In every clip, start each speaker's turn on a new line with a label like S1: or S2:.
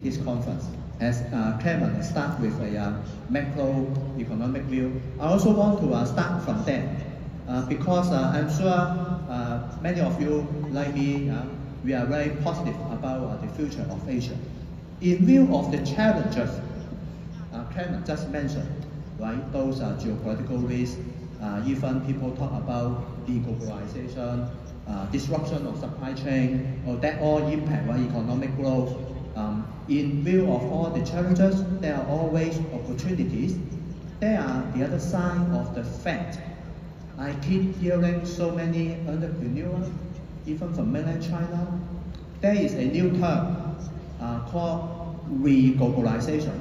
S1: this conference. As Clement start with a macroeconomic view, I also want to start from there because I'm sure many of you, like me, we are very positive about the future of Asia. In view of the challenges Clement just mentioned, right? Those are geopolitical risks. Even people talk about deglobalization, disruption of supply chain, or that all impact economic growth. In view of all the challenges, there are always opportunities. There are the other side of the fact. I keep hearing so many entrepreneurs, even from mainland China. There is a new term called re-globalization.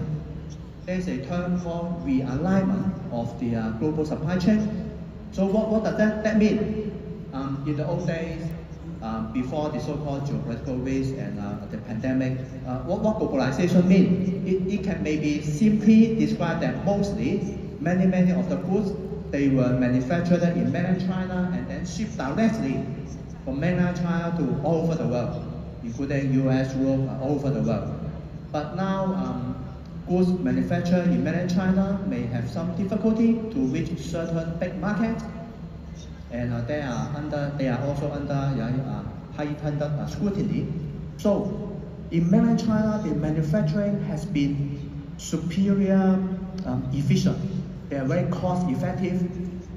S1: There is a term called realignment of the global supply chain. So what does that mean? In the old days, before the so-called geopolitical risk and the pandemic, what globalization means? It can maybe simply describe that mostly many of the goods, they were manufactured in mainland China and then shipped directly from mainland China to all over the world, including US, Europe, all over the world. But now, goods manufactured in mainland China may have some difficulty to reach certain big markets, and they are also under heightened scrutiny. So, in mainland China, the manufacturing has been superior, efficient. They are very cost-effective,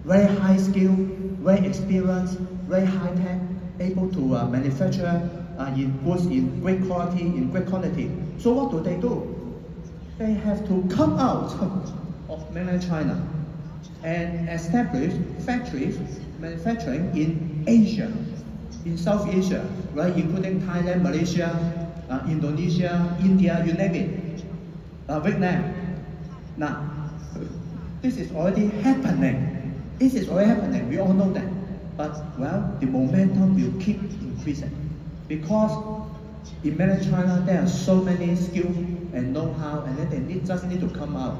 S1: very high skill, very experienced, very high-tech, able to manufacture goods in great quality, in great quantity. So what do? They have to come out of mainland China and establish factories manufacturing in Asia, in South Asia, right, including Thailand, Malaysia, Indonesia, India, you name it, Vietnam. Now, this is already happening. This is already happening. We all know that. But well, the momentum will keep increasing because in mainland China there are so many skills and know-how, and then they just need to come out.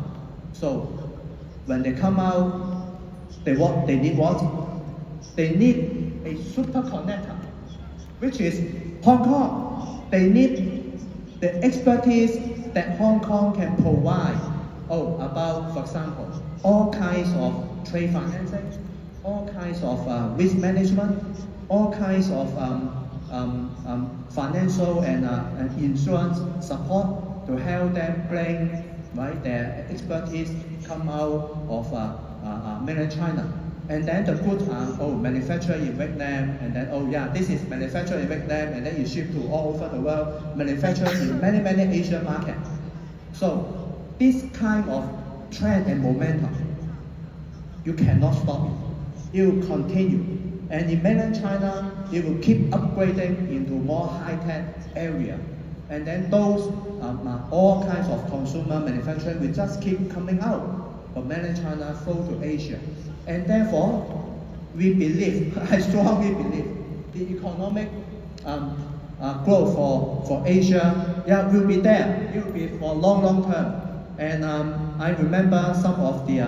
S1: So when they come out, they need what? They need a super connector, which is Hong Kong. They need the expertise that Hong Kong can provide. About, for example, all kinds of trade financing, all kinds of risk management, all kinds of financial and insurance support to help them bring their expertise come out of mainland China. And then the goods are manufactured in Vietnam, and then this is manufactured in Vietnam, and then you ship to all over the world, manufactured in many Asian markets. So this kind of trend and momentum, you cannot stop it. It will continue. And in mainland China, it will keep upgrading into more high-tech area. And then those all kinds of consumer manufacturing will just keep coming out from mainland China flow to Asia. And therefore, we believe, I strongly believe, the economic growth for Asia will be there. It will be for long term. And I remember some of the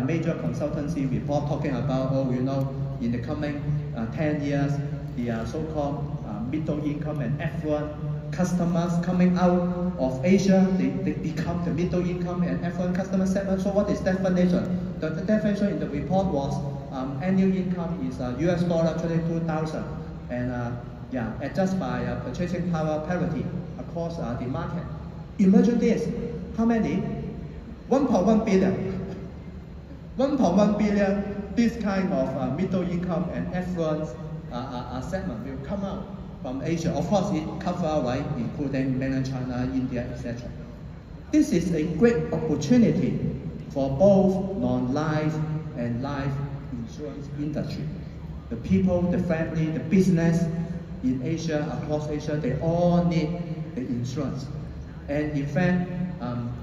S1: major consultancy report talking about, in the coming 10 years, the so-called middle income and affluent customers coming out of Asia, they become the middle income and affluent customer segment. So what is definition? The definition in the report was annual income is US dollar 22,000, and adjusted by purchasing power parity across the market. Imagine this. How many? 1.1 billion. 1.1 billion, this kind of middle income and affluent segment will come out from Asia. Of course, it covers, including mainland China, India, etc. This is a great opportunity for both non-life and life insurance industry. The people, the family, the business in Asia, across Asia, they all need the insurance. And in fact,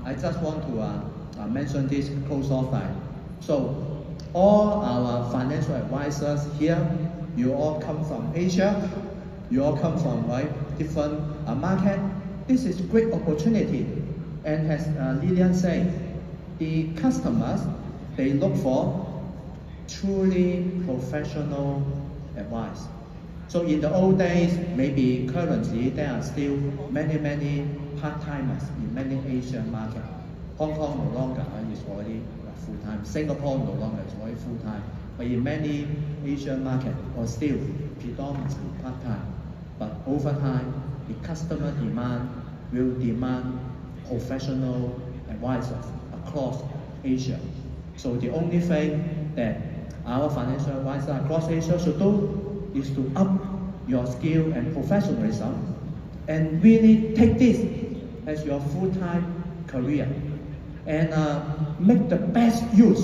S1: I just want to mention this close off. So all our financial advisors here, you all come from Asia, you all come from different market. This is great opportunity. And as Lillian said, the customers, they look for truly professional advice. So in the old days, maybe currently there are still many part-timers in many Asian markets. Hong Kong no longer is already full-time. Singapore no longer is already full-time. But in many Asian markets, or still predominantly part-time. But over time, the customer demand will demand professional advisors across Asia. So the only thing that our financial advisors across Asia should do is to up your skill and professionalism and really take this as your full-time career and make the best use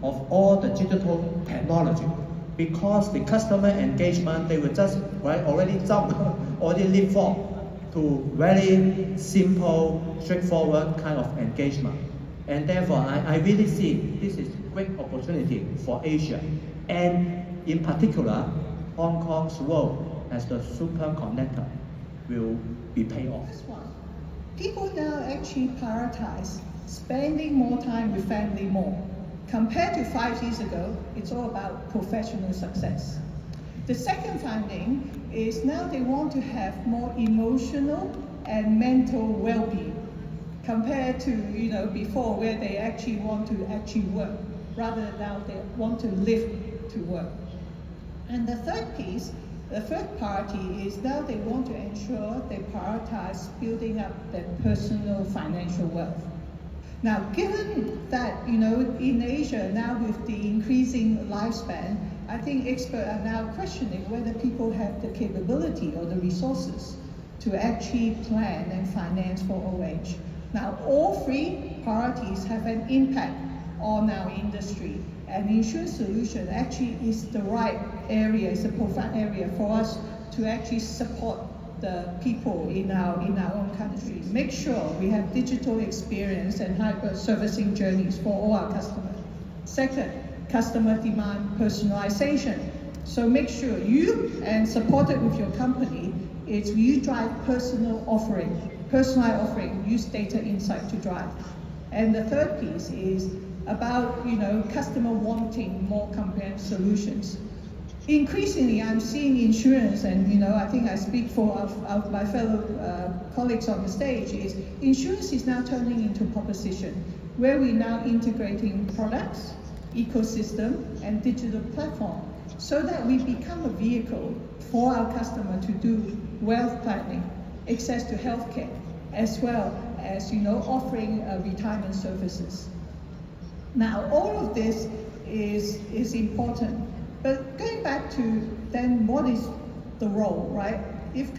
S1: of all the digital technology, because the customer engagement, they will just already jump, already leapfrog to very simple, straightforward kind of engagement. And therefore, I really see this is a great opportunity for Asia, and in particular, Hong Kong's role as the super connector will be paid off.
S2: People now actually prioritize spending more time with family more. Compared to 5 years ago, it's all about professional success. The second finding is now they want to have more emotional and mental well-being compared to before, where they actually want to work rather than now they want to live to work. And the third priority is now they want to ensure they prioritize building up their personal financial wealth. Now, given that, in Asia now with the increasing lifespan, I think experts are now questioning whether people have the capability or the resources to actually plan and finance for old age. Now, all three priorities have an impact on our industry, and insurance solution actually is the right area, it's a profound area for us to actually support the people in our own countries. Make sure we have digital experience and hyper servicing journeys for all our customers. Second, customer demand personalization. So make sure you, and support it with your company, it's you drive personalized offering, use data insight to drive. And the third piece is about customer wanting more comprehensive solutions. Increasingly, I'm seeing insurance, and I think I speak for my fellow colleagues on the stage, is insurance is now turning into a proposition where we're now integrating products, ecosystem, and digital platform so that we become a vehicle for our customer to do wealth planning, access to healthcare, as well as offering retirement services. Now, all of this is important. But going back to then what is the role, right? If